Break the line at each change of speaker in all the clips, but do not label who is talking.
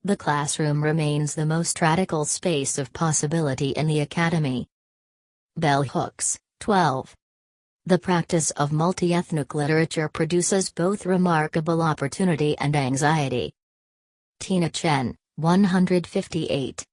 The classroom remains the most radical space of possibility in the academy. Bell hooks, 12. The practice of multi-ethnic literature produces both remarkable opportunity and anxiety. Tina Chen, 158.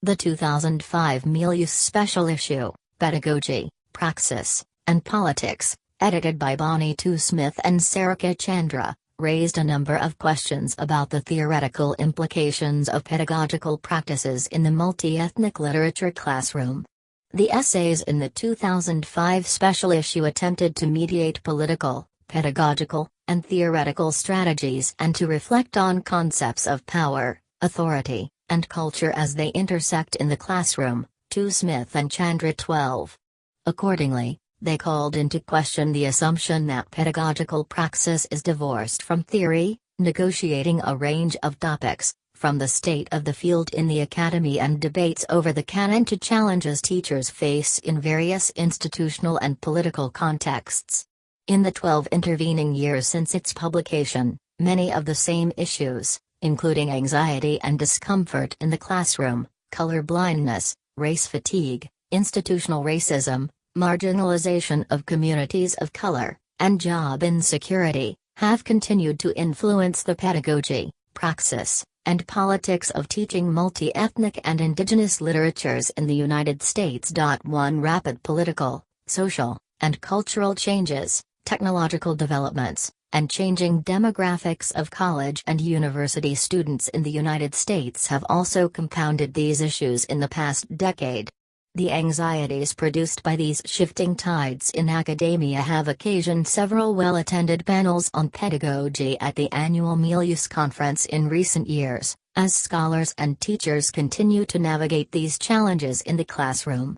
The 2005 Milius Special Issue, Pedagogy, Praxis, and Politics, edited by Bonnie Tu Smith and Sarika Chandra, raised a number of questions about the theoretical implications of pedagogical practices in the multi-ethnic literature classroom. The essays in the 2005 special issue attempted to mediate political, pedagogical, and theoretical strategies and to reflect on concepts of power, authority, and culture as they intersect in the classroom, Tu Smith and Chandra 12. Accordingly, they called into question the assumption that pedagogical praxis is divorced from theory, negotiating a range of topics, from the state of the field in the academy and debates over the canon to challenges teachers face in various institutional and political contexts. In the 12 intervening years since its publication, many of the same issues, including anxiety and discomfort in the classroom, color blindness, race fatigue, institutional racism, marginalization of communities of color, and job insecurity, have continued to influence the pedagogy, praxis, and politics of teaching multi-ethnic and indigenous literatures in the United States. One rapid political, social, and cultural changes, technological developments, and changing demographics of college and university students in the United States have also compounded these issues in the past decade. The anxieties produced by these shifting tides in academia have occasioned several well-attended panels on pedagogy at the annual Milius conference in recent years, as scholars and teachers continue to navigate these challenges in the classroom.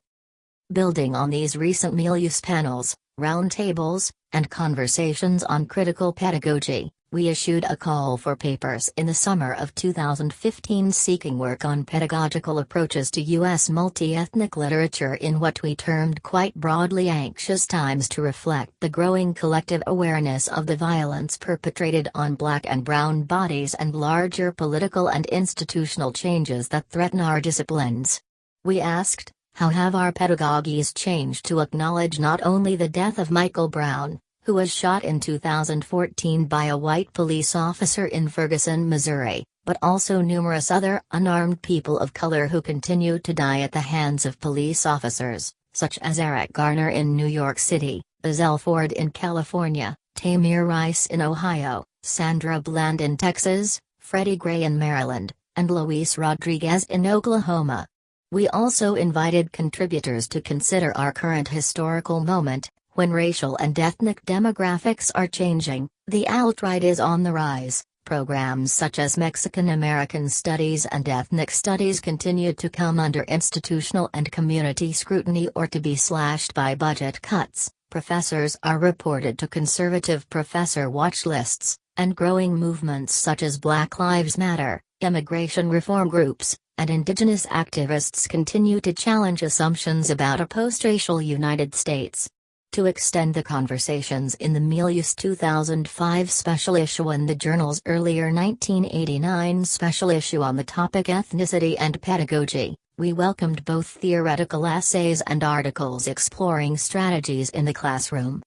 Building on these recent Milius panels, roundtables, and conversations on critical pedagogy, we issued a call for papers in the summer of 2015 seeking work on pedagogical approaches to U.S. multi-ethnic literature in what we termed quite broadly anxious times to reflect the growing collective awareness of the violence perpetrated on Black and brown bodies and larger political and institutional changes that threaten our disciplines. We asked, how have our pedagogies changed to acknowledge not only the death of Michael Brown, who was shot in 2014 by a white police officer in Ferguson, Missouri, but also numerous other unarmed people of color who continue to die at the hands of police officers, such as Eric Garner in New York City, Ezell Ford in California, Tamir Rice in Ohio, Sandra Bland in Texas, Freddie Gray in Maryland, and Luis Rodriguez in Oklahoma. We also invited contributors to consider our current historical moment, when racial and ethnic demographics are changing, the alt-right is on the rise, programs such as Mexican American Studies and Ethnic Studies continue to come under institutional and community scrutiny or to be slashed by budget cuts, professors are reported to conservative professor watch lists, and growing movements such as Black Lives Matter, immigration reform groups, and indigenous activists continue to challenge assumptions about a post-racial United States. To extend the conversations in the Milius 2005 special issue and the journal's earlier 1989 special issue on the topic ethnicity and pedagogy, we welcomed both theoretical essays and articles exploring strategies in the classroom.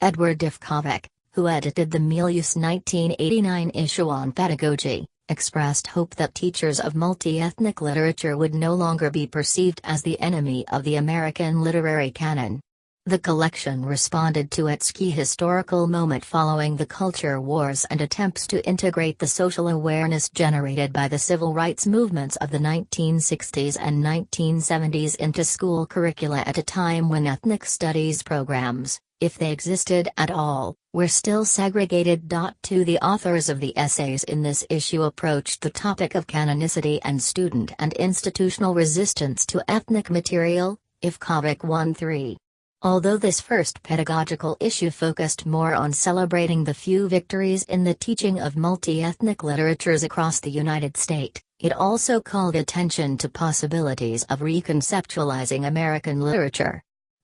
Edward Difkovic, who edited the Milius 1989 issue on pedagogy, expressed hope that teachers of multi-ethnic literature would no longer be perceived as the enemy of the American literary canon. The collection responded to its key historical moment following the culture wars and attempts to integrate the social awareness generated by the civil rights movements of the 1960s and 1970s into school curricula at a time when ethnic studies programs, if they existed at all, were still segregated. To the authors of the essays in this issue approached the topic of canonicity and student and institutional resistance to ethnic material, Difkovic 1-3. Although this first pedagogical issue focused more on celebrating the few victories in the teaching of multi-ethnic literatures across the United States, it also called attention to possibilities of reconceptualizing American literature.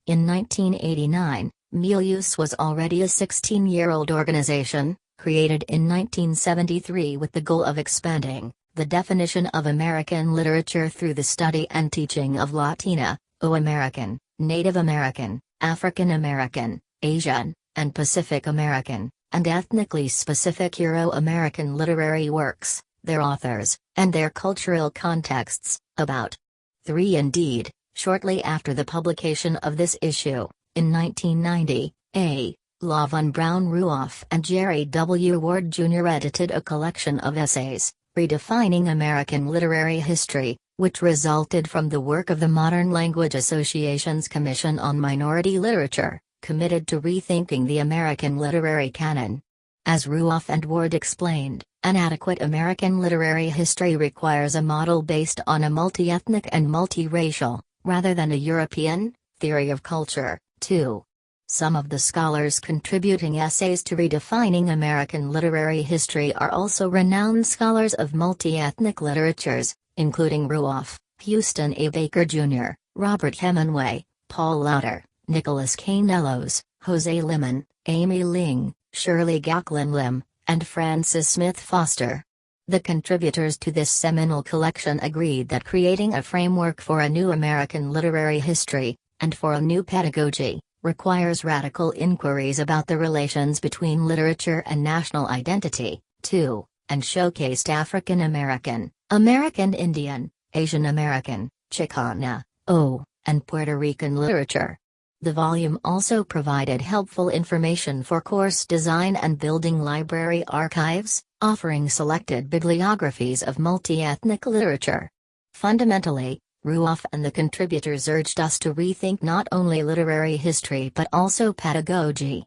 In 1989, Milius was already a 16-year-old organization, created in 1973 with the goal of expanding, The definition of American literature through the study and teaching of Latina, O-American, Native American, African American, Asian, and Pacific American, and ethnically specific Euro-American literary works, their authors, and their cultural contexts. About 3. Indeed, shortly after the publication of this issue, in 1990, A. La Von Braun Ruoff and Jerry W. Ward Jr. edited a collection of essays, Redefining American Literary History, which resulted from the work of the Modern Language Association's Commission on Minority Literature, committed to rethinking the American literary canon. As Ruoff and Ward explained, an adequate American literary history requires a model based on a multi-ethnic and multiracial, rather than a European, theory of culture. 2. Some of the scholars contributing essays to redefining American literary history are also renowned scholars of multi-ethnic literatures, including Ruoff, Houston A. Baker Jr., Robert Hemingway, Paul Lauder, Nicholas K. Nellos, Jose Limon, Amy Ling, Shirley Gacklin Lim, and Francis Smith Foster. The contributors to this seminal collection agreed that creating a framework for a new American literary history, and for a new pedagogy, requires radical inquiries about the relations between literature and national identity. 2. And showcased African American, American Indian, Asian American, Chicana, and Puerto Rican literature. The volume also provided helpful information for course design and building library archives, offering selected bibliographies of multi-ethnic literature. Fundamentally, Ruoff and the contributors urged us to rethink not only literary history but also pedagogy.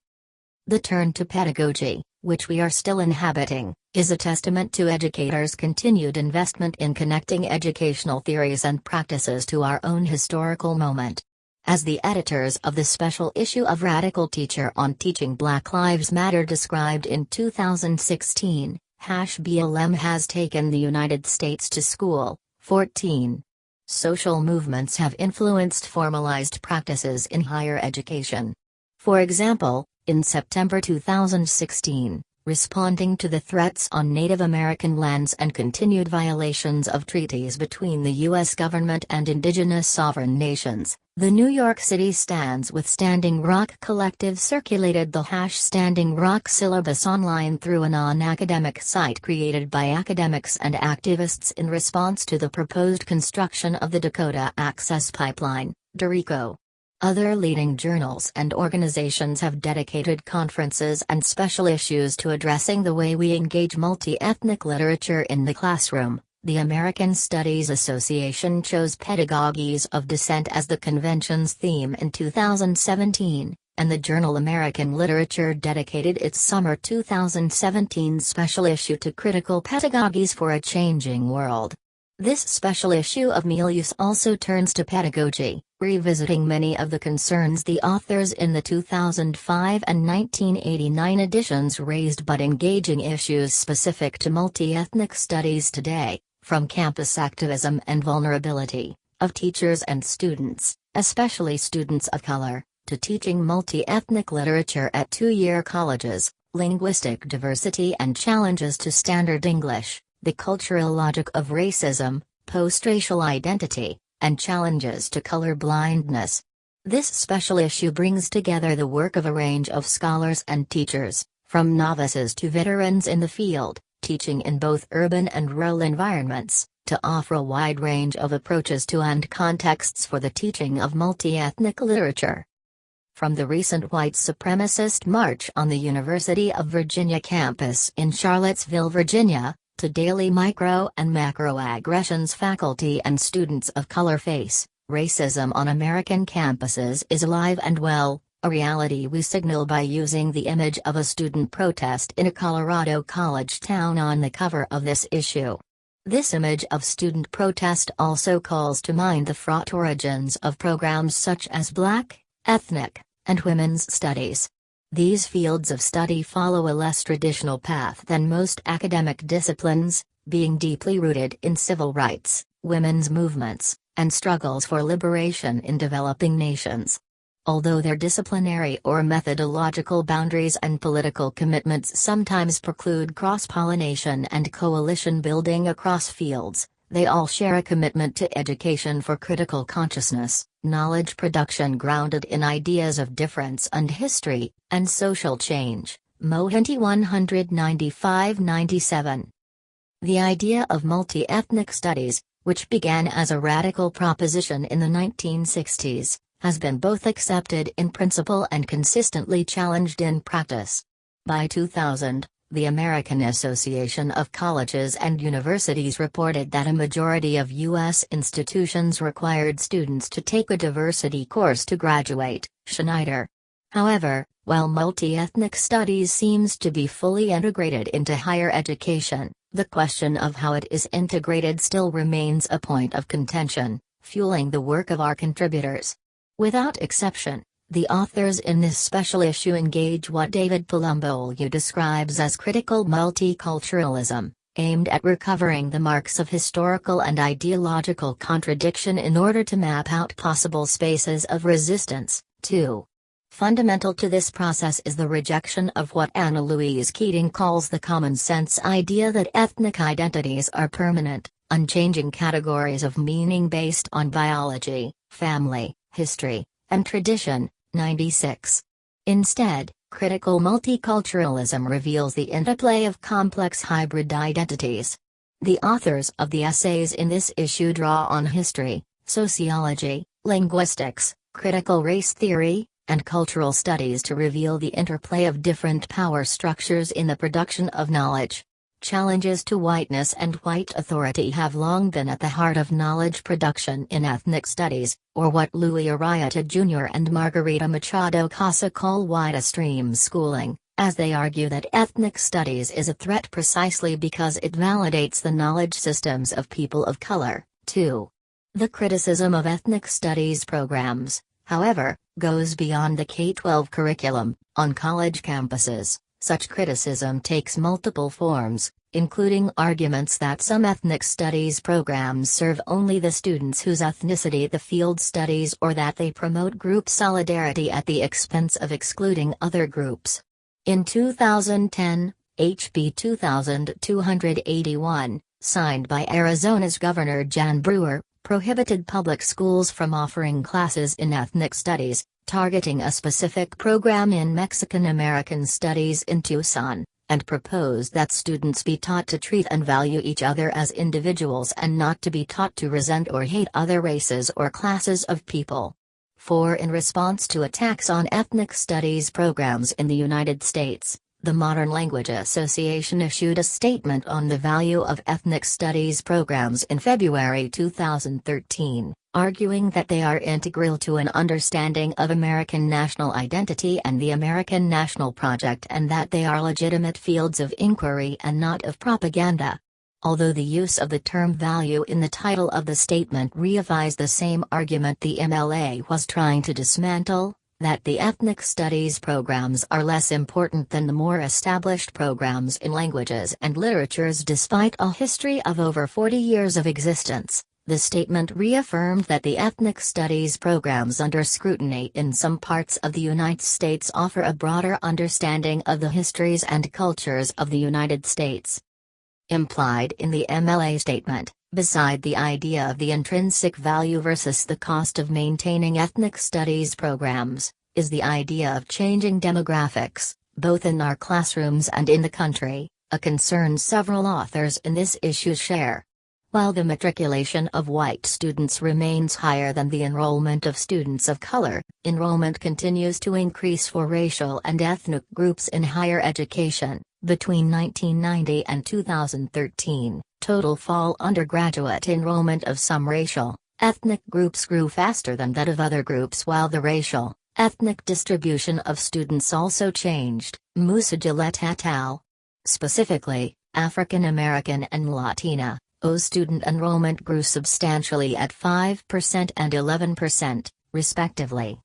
The turn to pedagogy, which we are still inhabiting, is a testament to educators' continued investment in connecting educational theories and practices to our own historical moment. As the editors of the special issue of Radical Teacher on Teaching Black Lives Matter described in 2016, BLM has taken the United States to school. 14. Social movements have influenced formalized practices in higher education. For example, in September 2016, responding to the threats on Native American lands and continued violations of treaties between the U.S. government and indigenous sovereign nations, the New York City Stands with Standing Rock Collective circulated the #Standing Rock syllabus online through a non-academic site created by academics and activists in response to the proposed construction of the Dakota Access Pipeline, DARICO. Other leading journals and organizations have dedicated conferences and special issues to addressing the way we engage multi-ethnic literature in the classroom. The American Studies Association chose Pedagogies of Dissent as the convention's theme in 2017, and the journal American Literature dedicated its summer 2017 special issue to critical pedagogies for a changing world. This special issue of Milius also turns to pedagogy, revisiting many of the concerns the authors in the 2005 and 1989 editions raised but engaging issues specific to multi-ethnic studies today, from campus activism and vulnerability, of teachers and students, especially students of color, to teaching multi-ethnic literature at two-year colleges, linguistic diversity and challenges to standard English, the cultural logic of racism, post-racial identity, and challenges to color blindness. This special issue brings together the work of a range of scholars and teachers, from novices to veterans in the field, teaching in both urban and rural environments, to offer a wide range of approaches to and contexts for the teaching of multi-ethnic literature. From the recent white supremacist march on the University of Virginia campus in Charlottesville, Virginia, to daily micro and macroaggressions faculty and students of color face, racism on American campuses is alive and well, a reality we signal by using the image of a student protest in a Colorado college town on the cover of this issue. This image of student protest also calls to mind the fraught origins of programs such as Black, Ethnic, and Women's Studies. These fields of study follow a less traditional path than most academic disciplines, being deeply rooted in civil rights, women's movements, and struggles for liberation in developing nations. although their disciplinary or methodological boundaries and political commitments sometimes preclude cross-pollination and coalition building across fields. They all share a commitment to education for critical consciousness, knowledge production grounded in ideas of difference and history, and social change. Mohanty 195-97. The idea of multi-ethnic studies, which began as a radical proposition in the 1960s, has been both accepted in principle and consistently challenged in practice. By 2000, the American Association of Colleges and Universities reported that a majority of U.S. institutions required students to take a diversity course to graduate. Schneider. However, while multi-ethnic studies seems to be fully integrated into higher education, the question of how it is integrated still remains a point of contention, fueling the work of our contributors. Without exception, the authors in this special issue engage what David Palumbo describes as critical multiculturalism, aimed at recovering the marks of historical and ideological contradiction in order to map out possible spaces of resistance, too. Fundamental to this process is the rejection of what Anna Louise Keating calls the common-sense idea that ethnic identities are permanent, unchanging categories of meaning based on biology, family, history, and tradition. 96. Instead, critical multiculturalism reveals the interplay of complex hybrid identities. The authors of the essays in this issue draw on history, sociology, linguistics, critical race theory, and cultural studies to reveal the interplay of different power structures in the production of knowledge. Challenges to whiteness and white authority have long been at the heart of knowledge production in ethnic studies, or what Louis Arrieta Jr. and Margarita Machado Casa call white stream schooling, as they argue that ethnic studies is a threat precisely because it validates the knowledge systems of people of color, too. The criticism of ethnic studies programs, however, goes beyond the K-12 curriculum. On college campuses, such criticism takes multiple forms, including arguments that some ethnic studies programs serve only the students whose ethnicity the field studies or that they promote group solidarity at the expense of excluding other groups. In 2010, HB 2281, signed by Arizona's Governor Jan Brewer, prohibited public schools from offering classes in ethnic studies, targeting a specific program in Mexican American Studies in Tucson, and proposed that students be taught to treat and value each other as individuals and not to be taught to resent or hate other races or classes of people. In response to attacks on ethnic studies programs in the United States, the Modern Language Association issued a statement on the value of ethnic studies programs in February 2013, arguing that they are integral to an understanding of American national identity and the American National Project and that they are legitimate fields of inquiry and not of propaganda. Although the use of the term value in the title of the statement reifies the same argument the MLA was trying to dismantle, that the ethnic studies programs are less important than the more established programs in languages and literatures despite a history of over 40 years of existence. The statement reaffirmed that the ethnic studies programs under scrutiny in some parts of the United States offer a broader understanding of the histories and cultures of the United States. Implied in the MLA statement, beside the idea of the intrinsic value versus the cost of maintaining ethnic studies programs, is the idea of changing demographics, both in our classrooms and in the country, a concern several authors in this issue share. While the matriculation of white students remains higher than the enrollment of students of color, enrollment continues to increase for racial and ethnic groups in higher education. Between 1990 and 2013, total fall undergraduate enrollment of some racial, ethnic groups grew faster than that of other groups while the racial, ethnic distribution of students also changed. Musa Gillette et al. Specifically, African American and Latina, student enrollment grew substantially at 5% and 11%, respectively.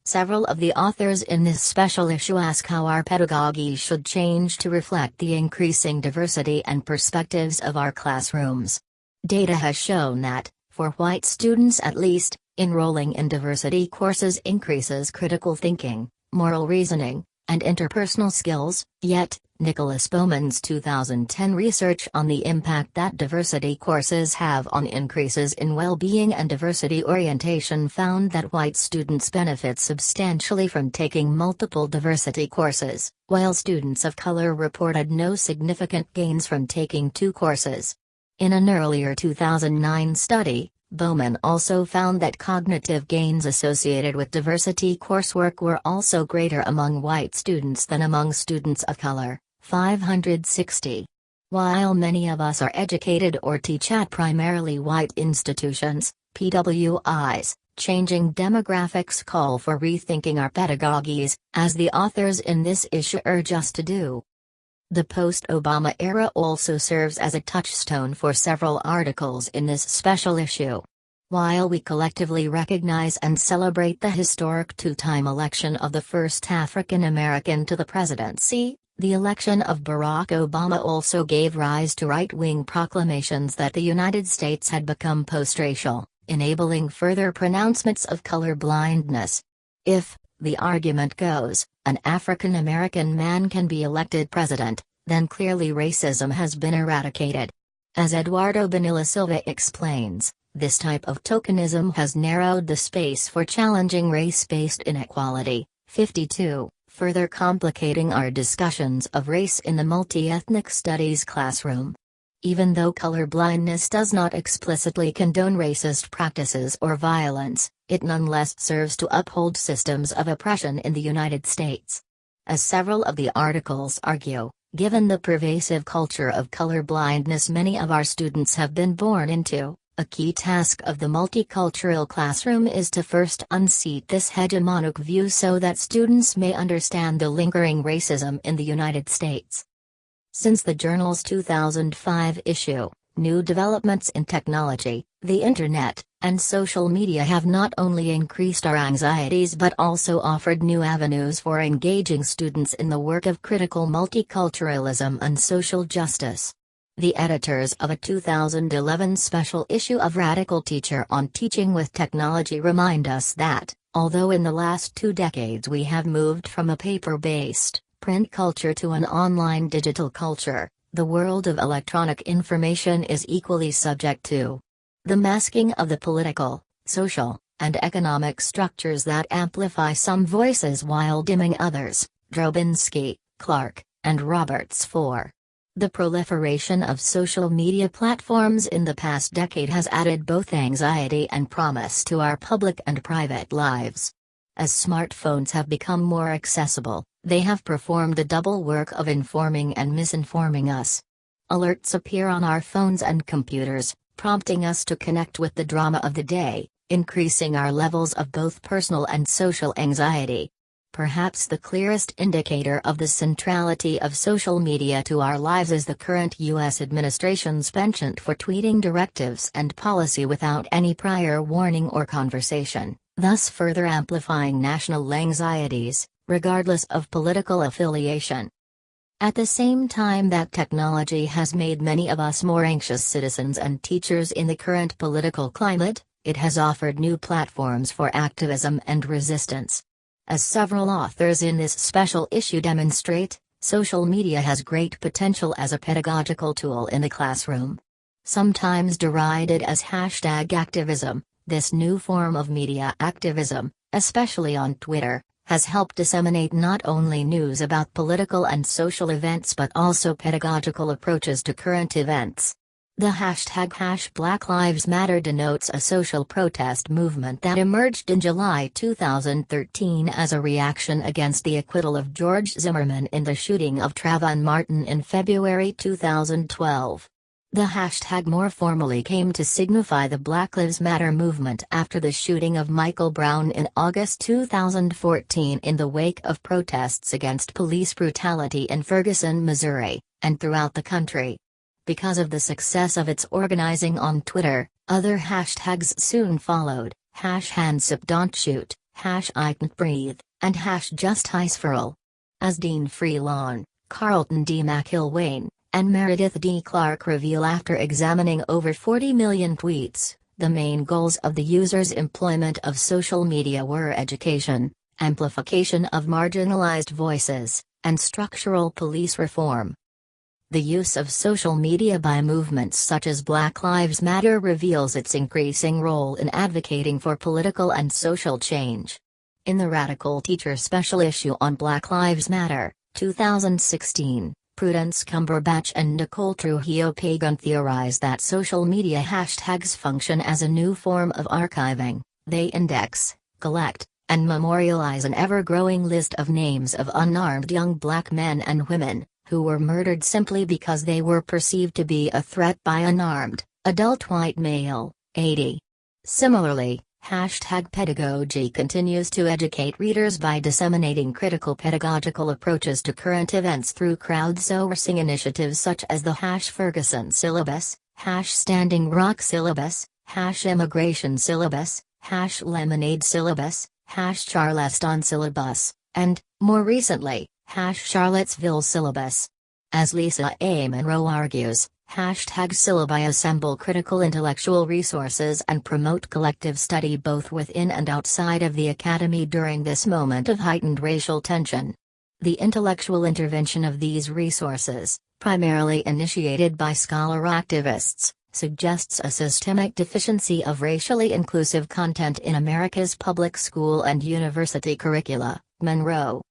Several of the authors in this special issue ask how our pedagogy should change to reflect the increasing diversity and perspectives of our classrooms. Data has shown that, for white students at least, Enrolling in diversity courses increases critical thinking, moral reasoning, and interpersonal skills, yet, Nicholas Bowman's 2010 research on the impact that diversity courses have on increases in well-being and diversity orientation found that white students benefit substantially from taking multiple diversity courses, while students of color reported no significant gains from taking 2 courses. In an earlier 2009 study, Bowman also found that cognitive gains associated with diversity coursework were also greater among white students than among students of color, 560. While many of us are educated or teach at primarily white institutions, PWIs, changing demographics call for rethinking our pedagogies, as the authors in this issue urge us to do. The post-Obama era also serves as a touchstone for several articles in this special issue. While we collectively recognize and celebrate the historic 2-time election of the first African American to the presidency, the election of Barack Obama also gave rise to right-wing proclamations that the United States had become post-racial, enabling further pronouncements of color blindness. If, the argument goes, an African American man can be elected president, then clearly racism has been eradicated. As Eduardo Bonilla Silva explains, this type of tokenism has narrowed the space for challenging race-based inequality, 52, further complicating our discussions of race in the multi-ethnic studies classroom. Even though colorblindness does not explicitly condone racist practices or violence, it nonetheless serves to uphold systems of oppression in the United States. As several of the articles argue, given the pervasive culture of colorblindness many of our students have been born into, a key task of the multicultural classroom is to first unseat this hegemonic view so that students may understand the lingering racism in the United States. Since the journal's 2005 issue, new developments in technology, the Internet, and social media have not only increased our anxieties but also offered new avenues for engaging students in the work of critical multiculturalism and social justice. The editors of a 2011 special issue of Radical Teacher on Teaching with Technology remind us that, although in the last 2 decades we have moved from a paper-based, print culture to an online digital culture, the world of electronic information is equally subject to the masking of the political, social, and economic structures that amplify some voices while dimming others, Drobinski, Clark, and Roberts 4. The proliferation of social media platforms in the past decade has added both anxiety and promise to our public and private lives. As smartphones have become more accessible, they have performed the double work of informing and misinforming us. Alerts appear on our phones and computers, prompting us to connect with the drama of the day, increasing our levels of both personal and social anxiety. Perhaps the clearest indicator of the centrality of social media to our lives is the current U.S. administration's penchant for tweeting directives and policy without any prior warning or conversation, thus further amplifying national anxieties, regardless of political affiliation. At the same time that technology has made many of us more anxious citizens and teachers in the current political climate, it has offered new platforms for activism and resistance. As several authors in this special issue demonstrate, social media has great potential as a pedagogical tool in the classroom. Sometimes derided as #activism, this new form of media activism, especially on Twitter, has helped disseminate not only news about political and social events but also pedagogical approaches to current events. The #BlackLivesMatter denotes a social protest movement that emerged in July 2013 as a reaction against the acquittal of George Zimmerman in the shooting of Trayvon Martin in February 2012. The hashtag more formally came to signify the Black Lives Matter movement after the shooting of Michael Brown in August 2014 in the wake of protests against police brutality in Ferguson, Missouri, and throughout the country. Because of the success of its organizing on Twitter, other hashtags soon followed, #HandsUpDon'tShoot, #ICan'tBreathe, and #JusticeForAll. As Dean Freelon, Carlton D. McIlwain, and Meredith D. Clark reveal after examining over 40 million tweets, The main goals of the users' employment of social media were education, amplification of marginalized voices, and structural police reform. The use of social media by movements such as Black Lives Matter reveals its increasing role in advocating for political and social change. In the Radical Teacher Special Issue on Black Lives Matter, 2016, Prudence Cumberbatch and Nicole Trujillo-Pagan theorize that social media hashtags function as a new form of archiving. They index, collect, and memorialize an ever-growing list of names of unarmed young black men and women who were murdered simply because they were perceived to be a threat by an armed, adult white male. 80. Similarly, #Pedagogy continues to educate readers by disseminating critical pedagogical approaches to current events through crowdsourcing initiatives such as the #Ferguson syllabus, #Standing Rock syllabus, #Immigration syllabus, #Lemonade syllabus, #Charleston syllabus, and, more recently, #Charlottesville syllabus. As Lisa A. Monroe argues, #syllabi assemble critical intellectual resources and promote collective study both within and outside of the academy during this moment of heightened racial tension. The intellectual intervention of these resources, primarily initiated by scholar activists, suggests a systemic deficiency of racially inclusive content in America's public school and university curricula. Monroe.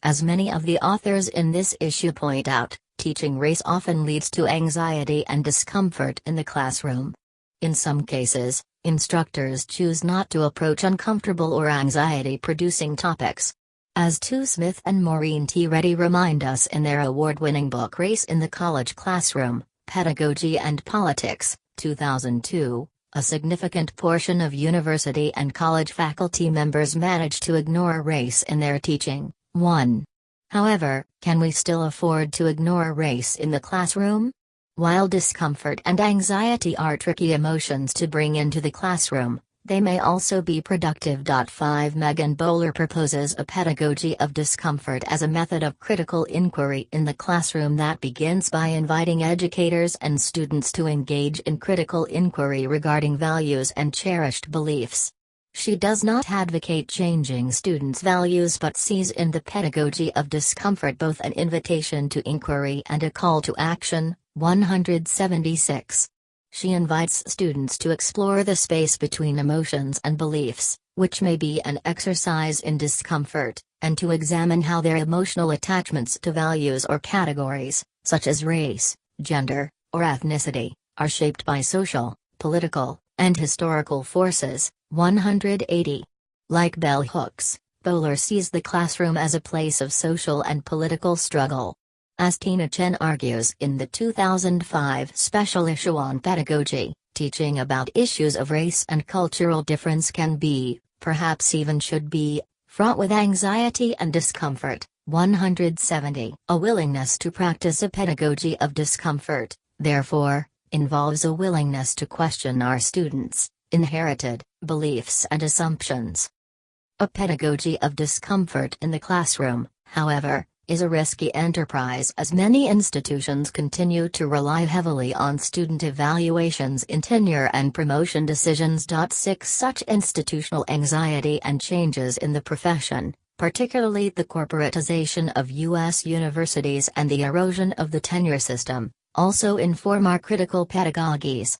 As many of the authors in this issue point out, teaching race often leads to anxiety and discomfort in the classroom. In some cases, instructors choose not to approach uncomfortable or anxiety-producing topics. As Tu Smith and Maureen T. Reddy remind us in their award-winning book Race in the College Classroom, Pedagogy and Politics, 2002, a significant portion of university and college faculty members manage to ignore race in their teaching. 1. However, can we still afford to ignore race in the classroom? While discomfort and anxiety are tricky emotions to bring into the classroom, they may also be productive. 5. Megan Bowler proposes a pedagogy of discomfort as a method of critical inquiry in the classroom that begins by inviting educators and students to engage in critical inquiry regarding values and cherished beliefs. She does not advocate changing students' values but sees in the pedagogy of discomfort both an invitation to inquiry and a call to action. 176. She invites students to explore the space between emotions and beliefs, which may be an exercise in discomfort, and to examine how their emotional attachments to values or categories, such as race, gender, or ethnicity, are shaped by social, political, and historical forces. 180. Like bell hooks, Bowler sees the classroom as a place of social and political struggle. As Tina Chen argues in the 2005 special issue on Pedagogy, teaching about issues of race and cultural difference can be, perhaps even should be, fraught with anxiety and discomfort. 170. A willingness to practice a pedagogy of discomfort, therefore, involves a willingness to question our students' inherited beliefs and assumptions. A pedagogy of discomfort in the classroom, however, is a risky enterprise as many institutions continue to rely heavily on student evaluations in tenure and promotion decisions. 6. Such institutional anxiety and changes in the profession, particularly the corporatization of U.S. universities and the erosion of the tenure system, also inform our critical pedagogies.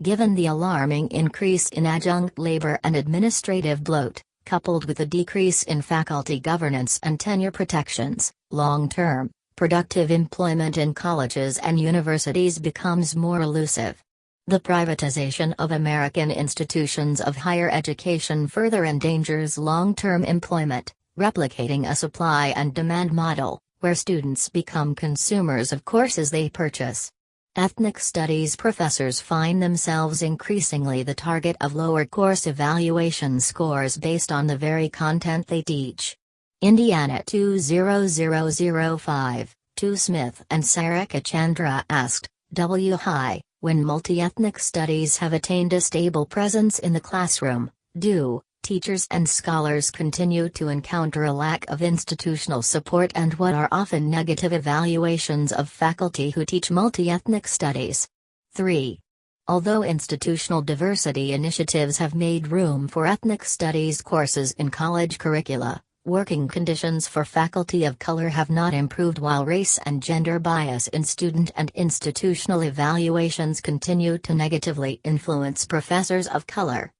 Given the alarming increase in adjunct labor and administrative bloat, coupled with a decrease in faculty governance and tenure protections, long-term, productive employment in colleges and universities becomes more elusive. The privatization of American institutions of higher education further endangers long-term employment, replicating a supply and demand model, where students become consumers of courses they purchase. Ethnic studies professors find themselves increasingly the target of lower course evaluation scores based on the very content they teach. Indiana 20005, Tu Smith and Sarika Chandra asked, Hi, when multi-ethnic studies have attained a stable presence in the classroom, do teachers and scholars continue to encounter a lack of institutional support and what are often negative evaluations of faculty who teach multi-ethnic studies? 3. Although institutional diversity initiatives have made room for ethnic studies courses in college curricula, working conditions for faculty of color have not improved while race and gender bias in student and institutional evaluations continue to negatively influence professors of color.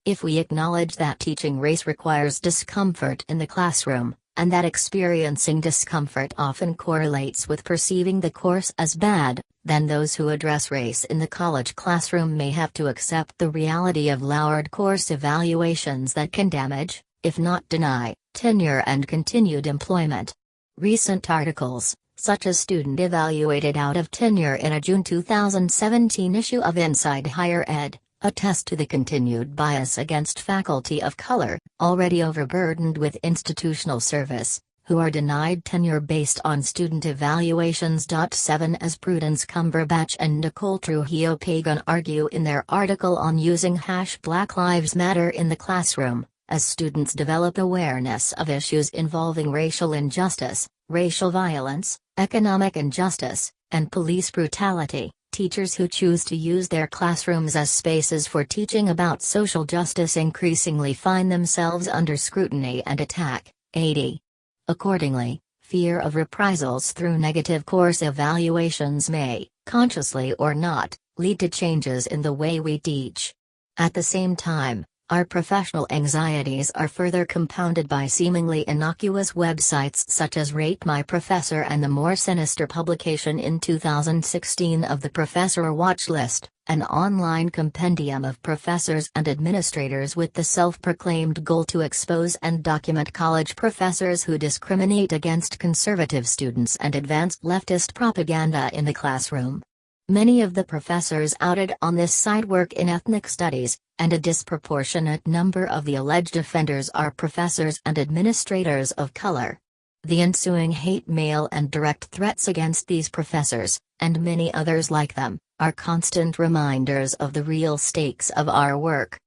If we acknowledge that teaching race requires discomfort in the classroom, and that experiencing discomfort often correlates with perceiving the course as bad, then those who address race in the college classroom may have to accept the reality of lowered course evaluations that can damage, if not deny, tenure and continued employment. Recent articles, such as Student Evaluated Out of Tenure in a June 2017 issue of Inside Higher Ed, attest to the continued bias against faculty of color, already overburdened with institutional service, who are denied tenure based on student evaluations. 7 As Prudence Cumberbatch and Nicole Trujillo-Pagan argue in their article on using #Black Lives Matter in the classroom, as students develop awareness of issues involving racial injustice, racial violence, economic injustice, and police brutality, teachers who choose to use their classrooms as spaces for teaching about social justice increasingly find themselves under scrutiny and attack. 80. Accordingly, fear of reprisals through negative course evaluations may, consciously or not, lead to changes in the way we teach. At the same time, our professional anxieties are further compounded by seemingly innocuous websites such as Rate My Professor and the more sinister publication in 2016 of the Professor Watch List, an online compendium of professors and administrators with the self-proclaimed goal to expose and document college professors who discriminate against conservative students and advance leftist propaganda in the classroom. Many of the professors outed on this site work in ethnic studies, and a disproportionate number of the alleged offenders are professors and administrators of color. The ensuing hate mail and direct threats against these professors, and many others like them, are constant reminders of the real stakes of our work.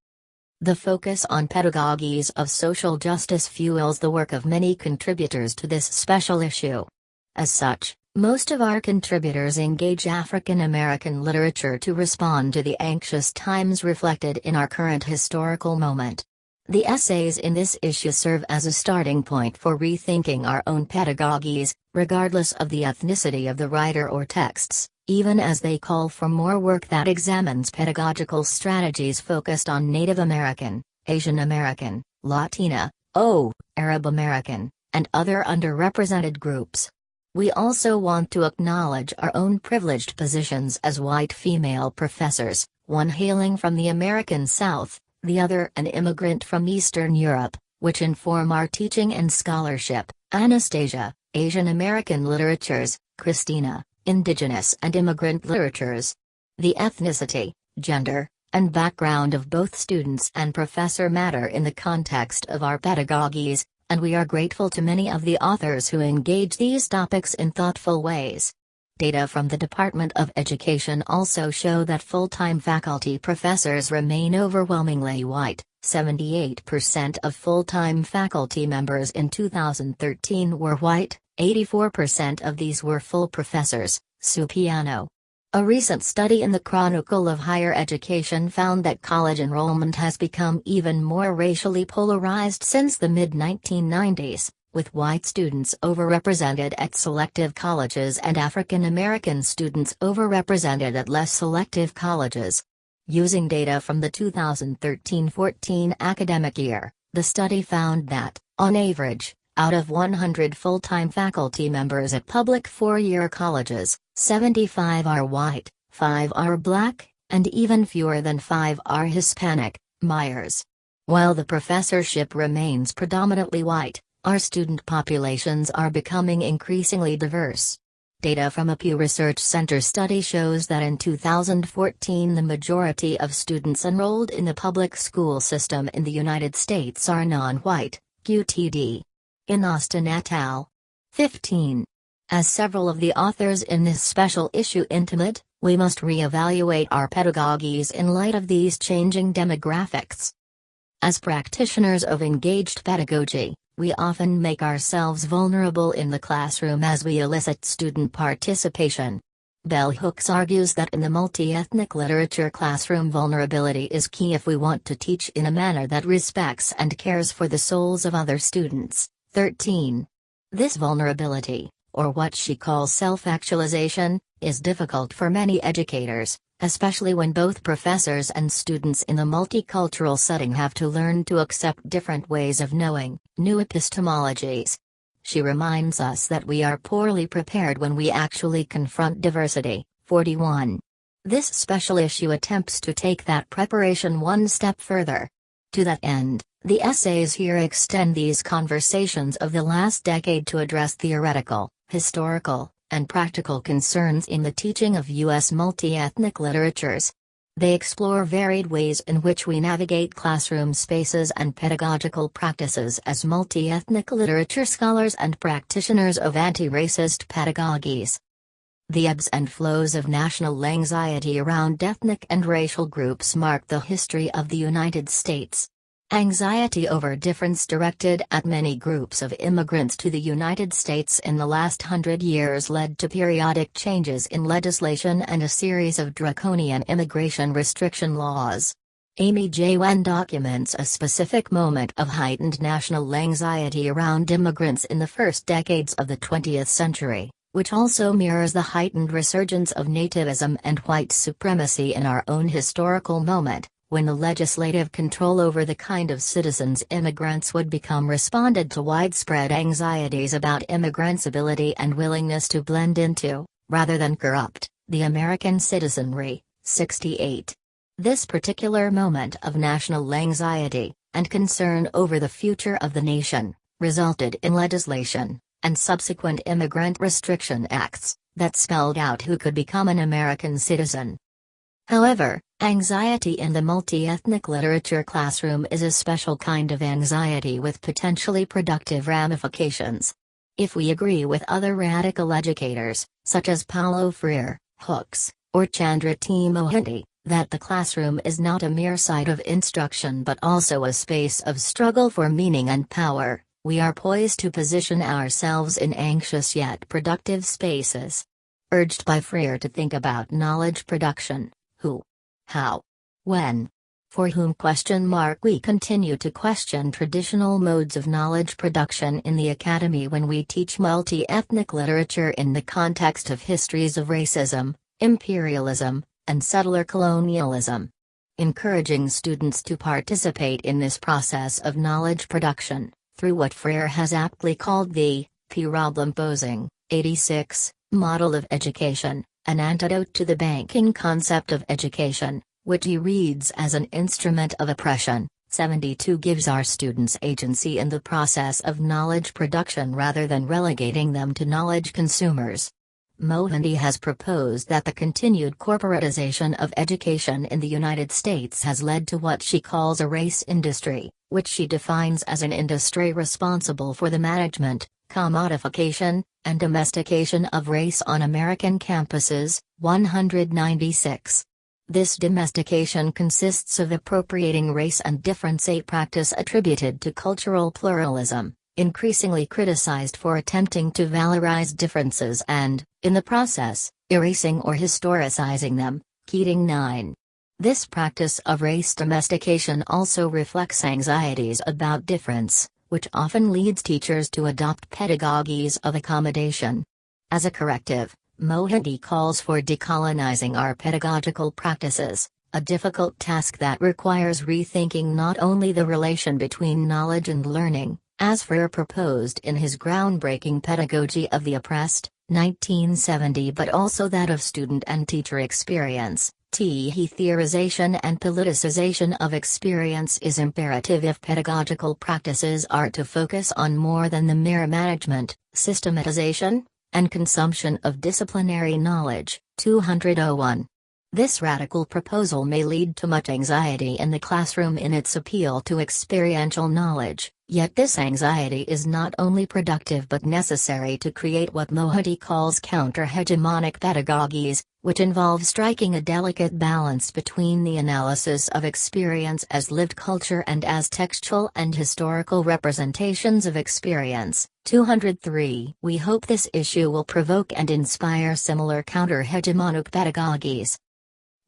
The focus on pedagogies of social justice fuels the work of many contributors to this special issue. As such, most of our contributors engage African American literature to respond to the anxious times reflected in our current historical moment. The essays in this issue serve as a starting point for rethinking our own pedagogies, regardless of the ethnicity of the writer or texts, even as they call for more work that examines pedagogical strategies focused on Native American, Asian American, Latina, Arab American, and other underrepresented groups. We also want to acknowledge our own privileged positions as white female professors, one hailing from the American South, the other an immigrant from Eastern Europe, which inform our teaching and scholarship. Anastasia, Asian American Literatures, Cristina, Indigenous and Immigrant Literatures. The ethnicity, gender, and background of both students and professor matter in the context of our pedagogies, and we are grateful to many of the authors who engage these topics in thoughtful ways. Data from the Department of Education also show that full-time faculty professors remain overwhelmingly white. 78% of full-time faculty members in 2013 were white, 84% of these were full professors. Sfakianakis. A recent study in the Chronicle of Higher Education found that college enrollment has become even more racially polarized since the mid-1990s, with white students overrepresented at selective colleges and African American students overrepresented at less selective colleges. Using data from the 2013-14 academic year, the study found that, on average, out of 100 full-time faculty members at public four-year colleges, 75 are white, 5 are black, and even fewer than 5 are Hispanic. Myers. While the professorship remains predominantly white, our student populations are becoming increasingly diverse. Data from a Pew Research Center study shows that in 2014 the majority of students enrolled in the public school system in the United States are non-white, QTD. In Austin et al. 15. As several of the authors in this special issue intimate, we must re-evaluate our pedagogies in light of these changing demographics. As practitioners of engaged pedagogy, we often make ourselves vulnerable in the classroom as we elicit student participation. Bell Hooks argues that in the multi-ethnic literature classroom vulnerability is key if we want to teach in a manner that respects and cares for the souls of other students. 13. This vulnerability, or what she calls self-actualization, is difficult for many educators, especially when both professors and students in the multicultural setting have to learn to accept different ways of knowing, new epistemologies. She reminds us that we are poorly prepared when we actually confront diversity. 41. This special issue attempts to take that preparation one step further. To that end, the essays here extend these conversations of the last decade to address theoretical, historical, and practical concerns in the teaching of U.S. multi-ethnic literatures. They explore varied ways in which we navigate classroom spaces and pedagogical practices as multi-ethnic literature scholars and practitioners of anti-racist pedagogies. The ebbs and flows of national anxiety around ethnic and racial groups mark the history of the United States. Anxiety over difference directed at many groups of immigrants to the United States in the last 100 years led to periodic changes in legislation and a series of draconian immigration restriction laws. Amy J. Wen documents a specific moment of heightened national anxiety around immigrants in the first decades of the 20th century, which also mirrors the heightened resurgence of nativism and white supremacy in our own historical moment, when the legislative control over the kind of citizens immigrants would become responded to widespread anxieties about immigrants' ability and willingness to blend into, rather than corrupt, the American citizenry. 68. This particular moment of national anxiety, and concern over the future of the nation, resulted in legislation, and subsequent immigrant restriction acts, that spelled out who could become an American citizen. However, anxiety in the multi-ethnic literature classroom is a special kind of anxiety with potentially productive ramifications. If we agree with other radical educators, such as Paulo Freire, Hooks, or Chandra T. Mohanty, that the classroom is not a mere site of instruction but also a space of struggle for meaning and power, we are poised to position ourselves in anxious yet productive spaces. Urged by Freire to think about knowledge production. Who? How? When? For whom? We continue to question traditional modes of knowledge production in the academy when we teach multi-ethnic literature in the context of histories of racism, imperialism, and settler colonialism. Encouraging students to participate in this process of knowledge production, through what Freire has aptly called the problem-posing, 86, model of education, an antidote to the banking concept of education, which he reads as an instrument of oppression. 72 gives our students agency in the process of knowledge production rather than relegating them to knowledge consumers. Mohanty has proposed that the continued corporatization of education in the United States has led to what she calls a race industry, which she defines as an industry responsible for the management, commodification, and domestication of race on American campuses. 196. This domestication consists of appropriating race and difference, a practice attributed to cultural pluralism, increasingly criticized for attempting to valorize differences and, in the process, erasing or historicizing them. Keating 9. This practice of race domestication also reflects anxieties about difference, which often leads teachers to adopt pedagogies of accommodation. As a corrective, Mohanty calls for decolonizing our pedagogical practices, a difficult task that requires rethinking not only the relation between knowledge and learning, as Freire proposed in his groundbreaking Pedagogy of the Oppressed, 1970, but also that of student and teacher experience. Theorization and politicization of experience is imperative if pedagogical practices are to focus on more than the mere management, systematization, and consumption of disciplinary knowledge. 201. This radical proposal may lead to much anxiety in the classroom in its appeal to experiential knowledge, Yet this anxiety is not only productive but necessary to create what Mohanty calls counter-hegemonic pedagogies, which involve striking a delicate balance between the analysis of experience as lived culture and as textual and historical representations of experience. 203. We hope this issue will provoke and inspire similar counter-hegemonic pedagogies.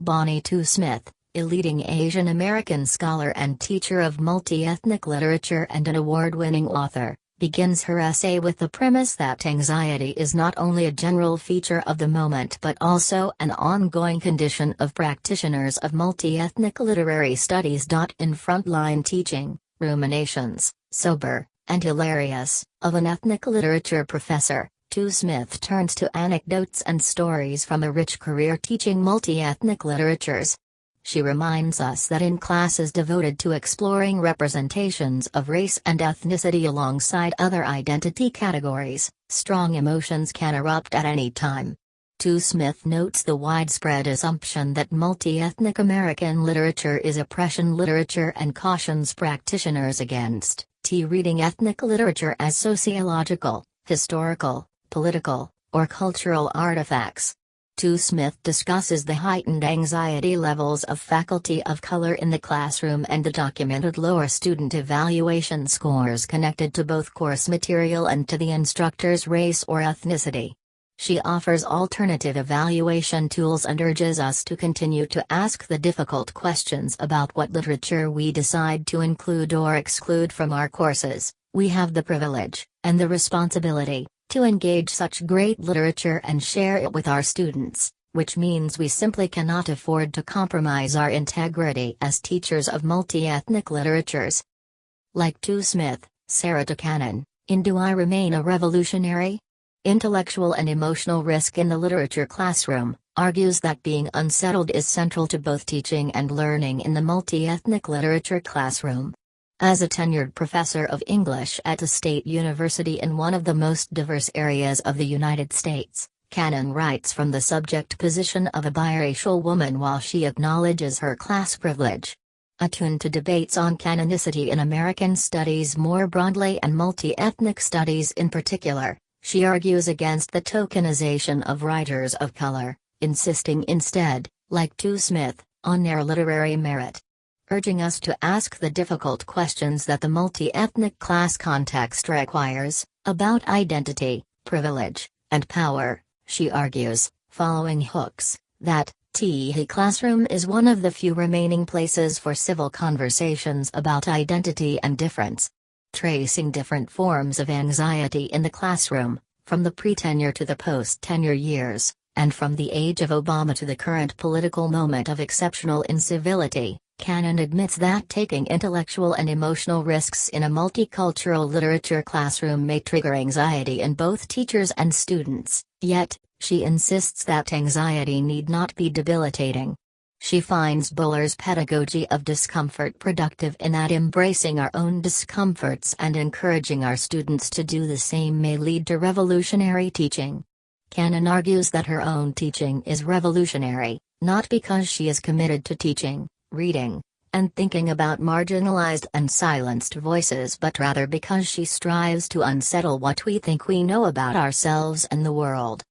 Bonnie Tu Smith, a leading Asian American scholar and teacher of multi-ethnic literature and an award-winning author, begins her essay with the premise that anxiety is not only a general feature of the moment but also an ongoing condition of practitioners of multi-ethnic literary studies. In Frontline Teaching, Ruminations, Sober, and Hilarious, of an ethnic literature professor, Tu Smith turns to anecdotes and stories from a rich career teaching multi-ethnic literatures. She reminds us that in classes devoted to exploring representations of race and ethnicity alongside other identity categories, strong emotions can erupt at any time. Tu Smith notes the widespread assumption that multi-ethnic American literature is oppression literature and cautions practitioners against reading ethnic literature as sociological, historical, political, or cultural artifacts. Tu Smith discusses the heightened anxiety levels of faculty of color in the classroom and the documented lower student evaluation scores connected to both course material and to the instructor's race or ethnicity. She offers alternative evaluation tools and urges us to continue to ask the difficult questions about what literature we decide to include or exclude from our courses. We have the privilege, and the responsibility, to engage such great literature and share it with our students, which means we simply cannot afford to compromise our integrity as teachers of multi-ethnic literatures. Like Tu Smith, Sarah Tukanen, in Do I Remain a Revolutionary? Intellectual and Emotional Risk in the Literature Classroom, argues that being unsettled is central to both teaching and learning in the multi-ethnic literature classroom. As a tenured professor of English at a state university in one of the most diverse areas of the United States, Cannon writes from the subject position of a biracial woman while she acknowledges her class privilege. Attuned to debates on canonicity in American studies more broadly and multi-ethnic studies in particular, she argues against the tokenization of writers of color, insisting instead, like Tu Smith, on their literary merit. Urging us to ask the difficult questions that the multi-ethnic class context requires, about identity, privilege, and power, she argues, following hooks, that the classroom is one of the few remaining places for civil conversations about identity and difference. Tracing different forms of anxiety in the classroom, from the pre-tenure to the post-tenure years, and from the age of Obama to the current political moment of exceptional incivility, Cannon admits that taking intellectual and emotional risks in a multicultural literature classroom may trigger anxiety in both teachers and students, yet, she insists that anxiety need not be debilitating. She finds Buller's pedagogy of discomfort productive in that embracing our own discomforts and encouraging our students to do the same may lead to revolutionary teaching. Cannon argues that her own teaching is revolutionary, not because she is committed to teaching, reading, and thinking about marginalized and silenced voices but rather because she strives to unsettle what we think we know about ourselves and the world.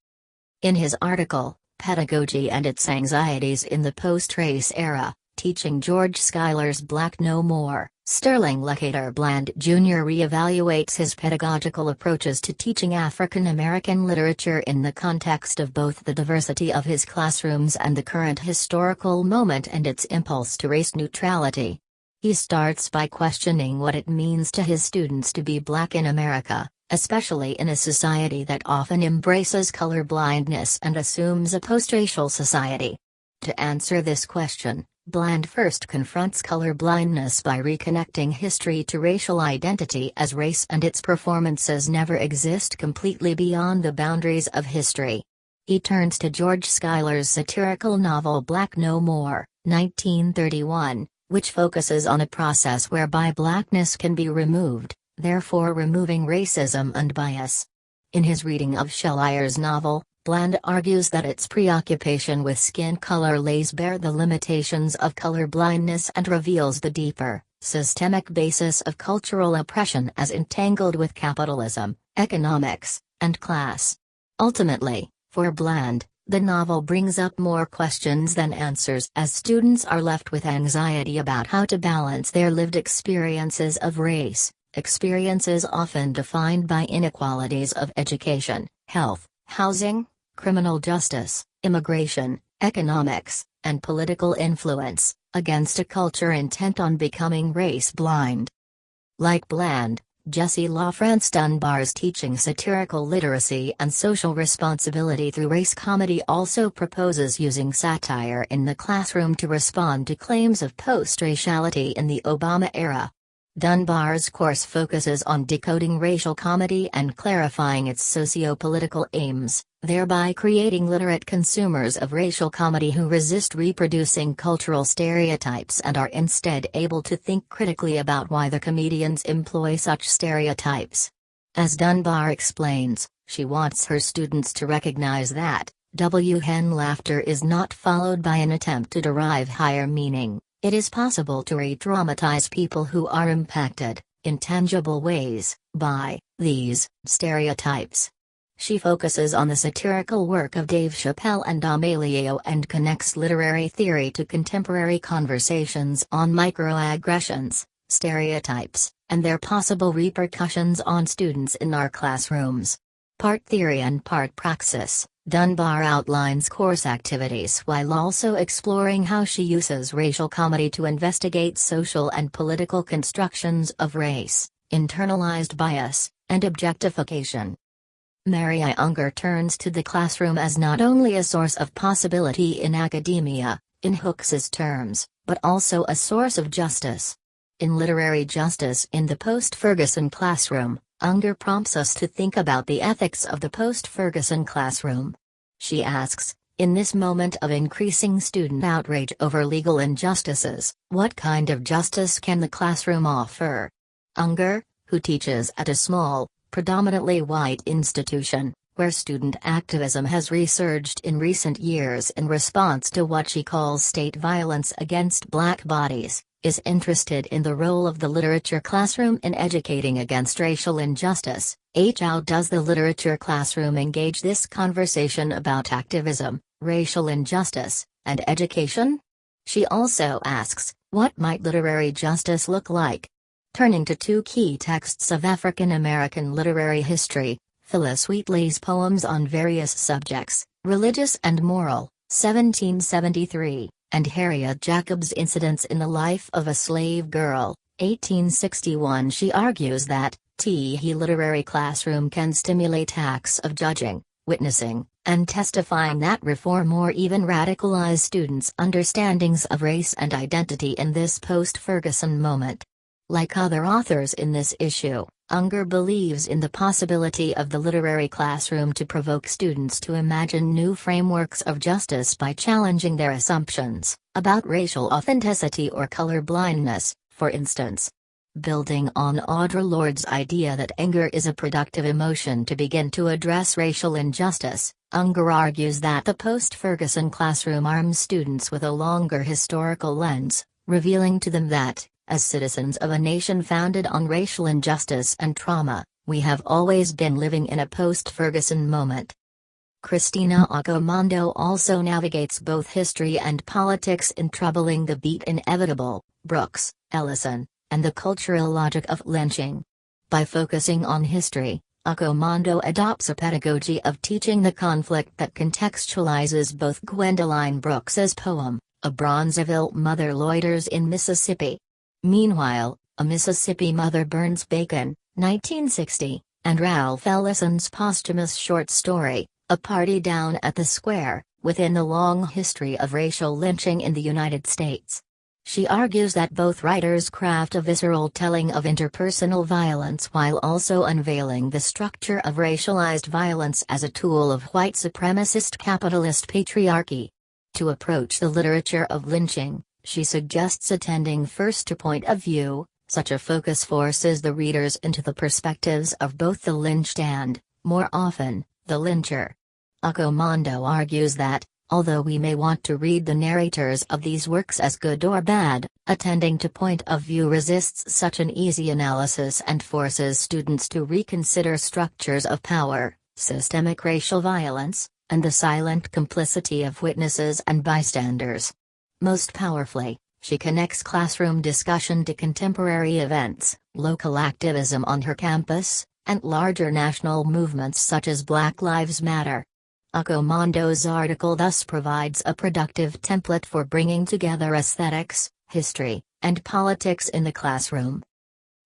In his article, Pedagogy and Its Anxieties in the Post-Race Era, Teaching George Schuyler's Black No More, Sterling Lecater Bland Jr. re-evaluates his pedagogical approaches to teaching African American literature in the context of both the diversity of his classrooms and the current historical moment and its impulse to race neutrality. He starts by questioning what it means to his students to be Black in America, especially in a society that often embraces colorblindness and assumes a post-racial society. To answer this question, Bland first confronts colorblindness by reconnecting history to racial identity as race and its performances never exist completely beyond the boundaries of history. He turns to George Schuyler's satirical novel Black No More, 1931, which focuses on a process whereby blackness can be removed, therefore removing racism and bias. In his reading of Schuyler's novel, Bland argues that its preoccupation with skin color lays bare the limitations of color blindness and reveals the deeper, systemic basis of cultural oppression as entangled with capitalism, economics, and class. Ultimately, for Bland, the novel brings up more questions than answers as students are left with anxiety about how to balance their lived experiences of race, experiences often defined by inequalities of education, health, housing, criminal justice, immigration, economics, and political influence, against a culture intent on becoming race-blind. Like Bland, Jessie LaFrance Dunbar's teaching satirical literacy and social responsibility through race comedy also proposes using satire in the classroom to respond to claims of post-raciality in the Obama era. Dunbar's course focuses on decoding racial comedy and clarifying its socio-political aims, thereby creating literate consumers of racial comedy who resist reproducing cultural stereotypes and are instead able to think critically about why the comedians employ such stereotypes. As Dunbar explains, she wants her students to recognize that hen laughter is not followed by an attempt to derive higher meaning. It is possible to re-traumatize people who are impacted, in tangible ways, by these stereotypes. She focuses on the satirical work of Dave Chappelle and Amelio and connects literary theory to contemporary conversations on microaggressions, stereotypes, and their possible repercussions on students in our classrooms. Part theory and part praxis, Dunbar outlines course activities while also exploring how she uses racial comedy to investigate social and political constructions of race, internalized bias, and objectification. Mary I. Unger turns to the classroom as not only a source of possibility in academia, in Hooks's terms, but also a source of justice. In Literary Justice in the Post-Ferguson Classroom, Unger prompts us to think about the ethics of the post-Ferguson classroom. She asks, in this moment of increasing student outrage over legal injustices, what kind of justice can the classroom offer? Unger, who teaches at a small, predominantly white institution, where student activism has resurged in recent years in response to what she calls state violence against black bodies, is interested in the role of the literature classroom in educating against racial injustice. How does the literature classroom engage this conversation about activism, racial injustice, and education? She also asks, what might literary justice look like? Turning to two key texts of African American literary history, Phyllis Wheatley's poems on various subjects, religious and moral, 1773. And Harriet Jacobs' Incidents in the Life of a Slave Girl, 1861. She argues that the literary classroom can stimulate acts of judging, witnessing, and testifying that reform or even radicalize students' understandings of race and identity in this post-Ferguson moment. Like other authors in this issue, Unger believes in the possibility of the literary classroom to provoke students to imagine new frameworks of justice by challenging their assumptions about racial authenticity or color blindness, for instance. Building on Audre Lorde's idea that anger is a productive emotion to begin to address racial injustice, Unger argues that the post-Ferguson classroom arms students with a longer historical lens, revealing to them that, as citizens of a nation founded on racial injustice and trauma, we have always been living in a post-Ferguson moment. Cristina Accomando also navigates both history and politics in Troubling the Beat Inevitable, Brooks, Ellison, and the Cultural Logic of Lynching. By focusing on history, Accomando adopts a pedagogy of teaching the conflict that contextualizes both Gwendolyn Brooks's poem, A Bronzeville Mother Loiters in Mississippi. Meanwhile, A Mississippi Mother Burns Bacon, 1960, and Ralph Ellison's posthumous short story, A Party Down at the Square, within the long history of racial lynching in the United States. She argues that both writers craft a visceral telling of interpersonal violence while also unveiling the structure of racialized violence as a tool of white supremacist capitalist patriarchy. To approach the literature of lynching, she suggests attending first to point of view. Such a focus forces the readers into the perspectives of both the lynched and, more often, the lyncher. Accomando argues that, although we may want to read the narrators of these works as good or bad, attending to point of view resists such an easy analysis and forces students to reconsider structures of power, systemic racial violence, and the silent complicity of witnesses and bystanders. Most powerfully, she connects classroom discussion to contemporary events, local activism on her campus, and larger national movements such as Black Lives Matter. Accomando's article thus provides a productive template for bringing together aesthetics, history, and politics in the classroom.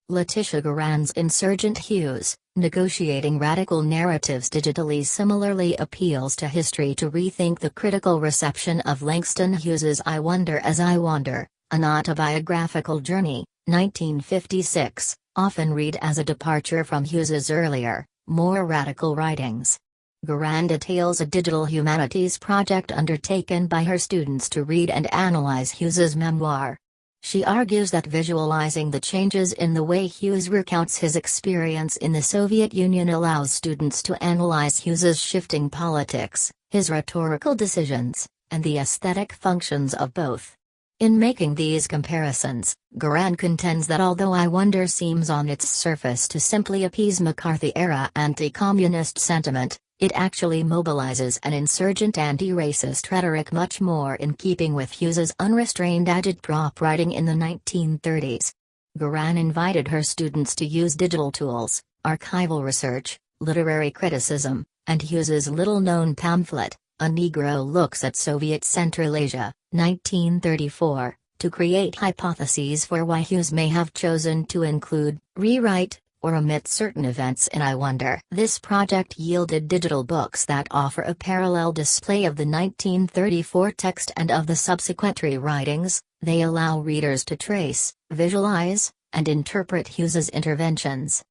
Letitia Guerin's Insurgent Hues, Negotiating Radical Narratives Digitally similarly appeals to history to rethink the critical reception of Langston Hughes's I Wonder as I Wander, an autobiographical journey, 1956, often read as a departure from Hughes's earlier, more radical writings. Guerin details a digital humanities project undertaken by her students to read and analyze Hughes's memoir. She argues that visualizing the changes in the way Hughes recounts his experience in the Soviet Union allows students to analyze Hughes's shifting politics, his rhetorical decisions, and the aesthetic functions of both. In making these comparisons, Guerin contends that although I Wonder seems on its surface to simply appease McCarthy-era anti-communist sentiment, it actually mobilizes an insurgent anti-racist rhetoric much more in keeping with Hughes's unrestrained agitprop writing in the 1930s. Guerin invited her students to use digital tools, archival research, literary criticism, and Hughes's little-known pamphlet, A Negro Looks at Soviet Central Asia, 1934, to create hypotheses for why Hughes may have chosen to include, rewrite, or omit certain events in I Wonder. This project yielded digital books that offer a parallel display of the 1934 text and of the subsequent rewritings. They allow readers to trace, visualize, and interpret Hughes's interventions.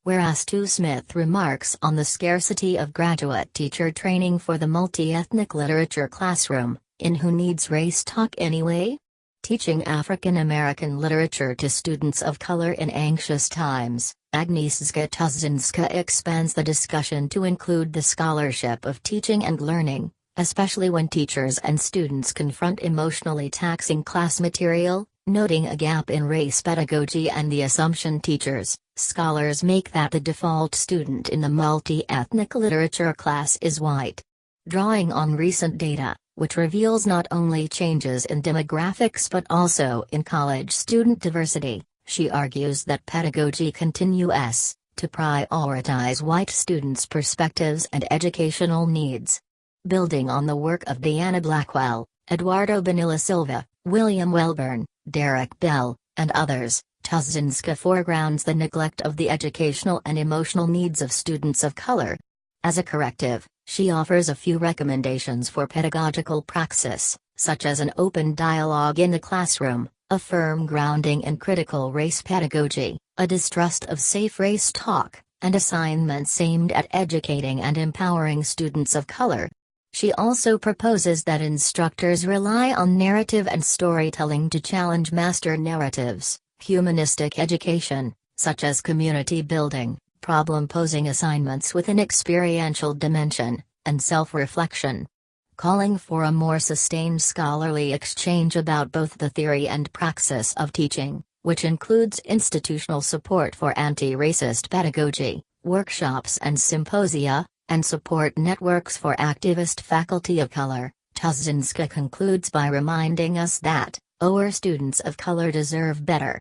Whereas Stu Smith remarks on the scarcity of graduate teacher training for the multi-ethnic literature classroom, in Who Needs Race Talk Anyway? Teaching African American literature to students of color in anxious times, Agnieszka Tuzinska expands the discussion to include the scholarship of teaching and learning, especially when teachers and students confront emotionally taxing class material, noting a gap in race pedagogy and the assumption teachers, scholars make that the default student in the multi-ethnic literature class is white. Drawing on recent data, which reveals not only changes in demographics but also in college student diversity, she argues that pedagogy continues to prioritize white students' perspectives and educational needs. Building on the work of Diana Blackwell, Eduardo Bonilla Silva, William Welburn, Derek Bell, and others, Tuzinska foregrounds the neglect of the educational and emotional needs of students of color. As a corrective, she offers a few recommendations for pedagogical praxis, such as an open dialogue in the classroom, a firm grounding in critical race pedagogy, a distrust of safe race talk, and assignments aimed at educating and empowering students of color. She also proposes that instructors rely on narrative and storytelling to challenge master narratives, humanistic education, such as community building, problem-posing assignments with an experiential dimension, and self-reflection. Calling for a more sustained scholarly exchange about both the theory and praxis of teaching, which includes institutional support for anti-racist pedagogy, workshops and symposia, and support networks for activist faculty of color. Tuzinska concludes by reminding us that, our students of color deserve better.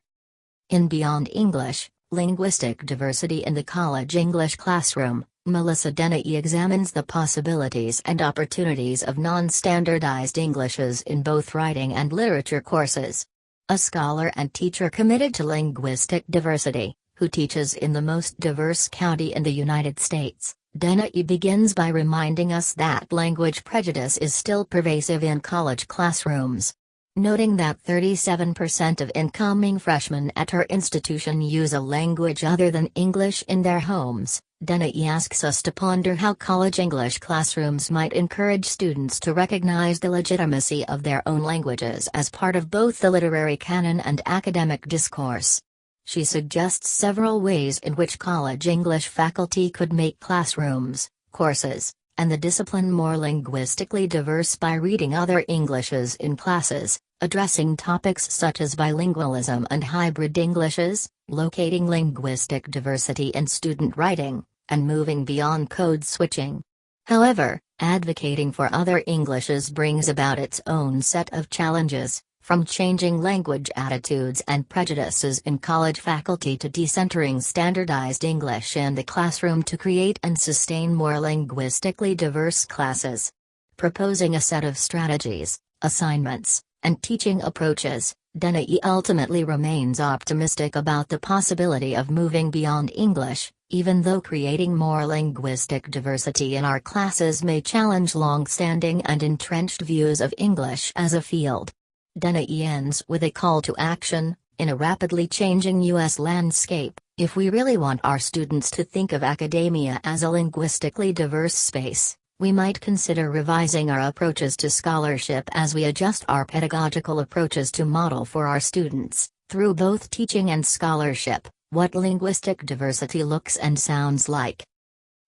In Beyond English, Linguistic Diversity in the College English Classroom, Melissa Dennehy examines the possibilities and opportunities of non-standardized Englishes in both writing and literature courses. A scholar and teacher committed to linguistic diversity, who teaches in the most diverse county in the United States, Dennehy begins by reminding us that language prejudice is still pervasive in college classrooms. Noting that 37% of incoming freshmen at her institution use a language other than English in their homes, Dennehy asks us to ponder how college English classrooms might encourage students to recognize the legitimacy of their own languages as part of both the literary canon and academic discourse. She suggests several ways in which college English faculty could make classrooms, courses, and the discipline more linguistically diverse by reading other Englishes in classes, addressing topics such as bilingualism and hybrid Englishes, locating linguistic diversity in student writing, and moving beyond code switching. However, advocating for other Englishes brings about its own set of challenges, from changing language attitudes and prejudices in college faculty to decentering standardized English in the classroom to create and sustain more linguistically diverse classes. Proposing a set of strategies, assignments, and teaching approaches, DNI ultimately remains optimistic about the possibility of moving beyond English, even though creating more linguistic diversity in our classes may challenge long-standing and entrenched views of English as a field. DNI ends with a call to action. In a rapidly changing U.S. landscape, if we really want our students to think of academia as a linguistically diverse space, we might consider revising our approaches to scholarship as we adjust our pedagogical approaches to model for our students, through both teaching and scholarship, what linguistic diversity looks and sounds like.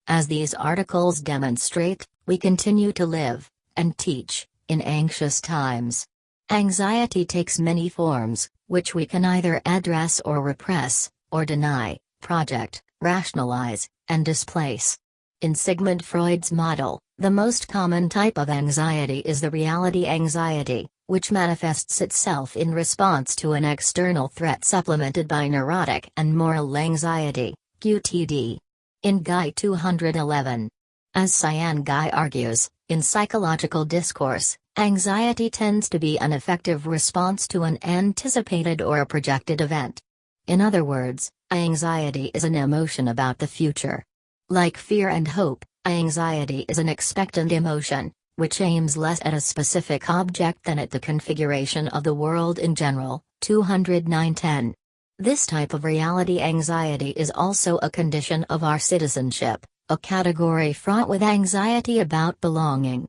As these articles demonstrate, we continue to live, and teach, in anxious times. Anxiety takes many forms, which we can either address or repress, or deny, project, rationalize, and displace. In Sigmund Freud's model, the most common type of anxiety is the reality anxiety, which manifests itself in response to an external threat supplemented by neurotic and moral anxiety, QTD. In Guy 211. As Cyan Guy argues, in psychological discourse, anxiety tends to be an effective response to an anticipated or a projected event. In other words, anxiety is an emotion about the future. Like fear and hope, anxiety is an expectant emotion, which aims less at a specific object than at the configuration of the world in general. 209-10. This type of reality anxiety is also a condition of our citizenship, a category fraught with anxiety about belonging.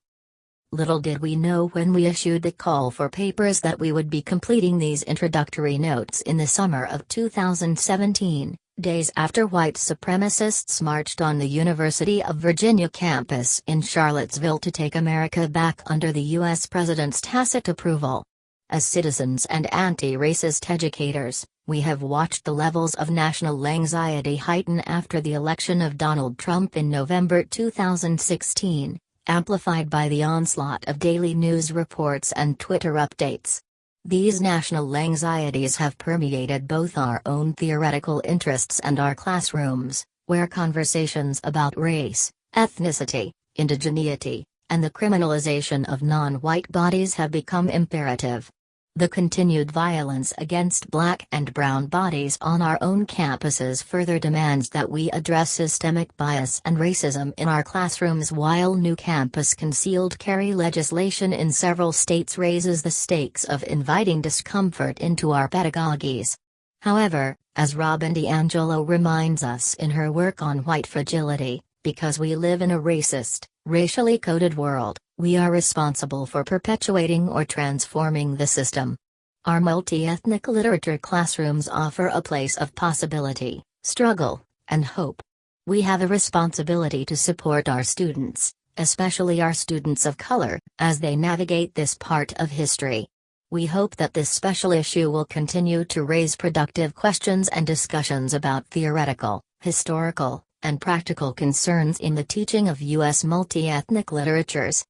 Little did we know when we issued the call for papers that we would be completing these introductory notes in the summer of 2017, days after white supremacists marched on the University of Virginia campus in Charlottesville to take America back under the U.S. president's tacit approval. As citizens and anti-racist educators, we have watched the levels of national anxiety heighten after the election of Donald Trump in November 2016. Amplified by the onslaught of daily news reports and Twitter updates. These national anxieties have permeated both our own theoretical interests and our classrooms, where conversations about race, ethnicity, indigeneity, and the criminalization of non-white bodies have become imperative. The continued violence against black and brown bodies on our own campuses further demands that we address systemic bias and racism in our classrooms, while new campus concealed carry legislation in several states raises the stakes of inviting discomfort into our pedagogies. However, as Robin DiAngelo reminds us in her work on white fragility, because we live in a racist, racially coded world, we are responsible for perpetuating or transforming the system. Our multi-ethnic literature classrooms offer a place of possibility, struggle, and hope. We have a responsibility to support our students, especially our students of color, as they navigate this part of history. We hope that this special issue will continue to raise productive questions and discussions about theoretical, historical, and practical concerns in the teaching of U.S. multi-ethnic literatures.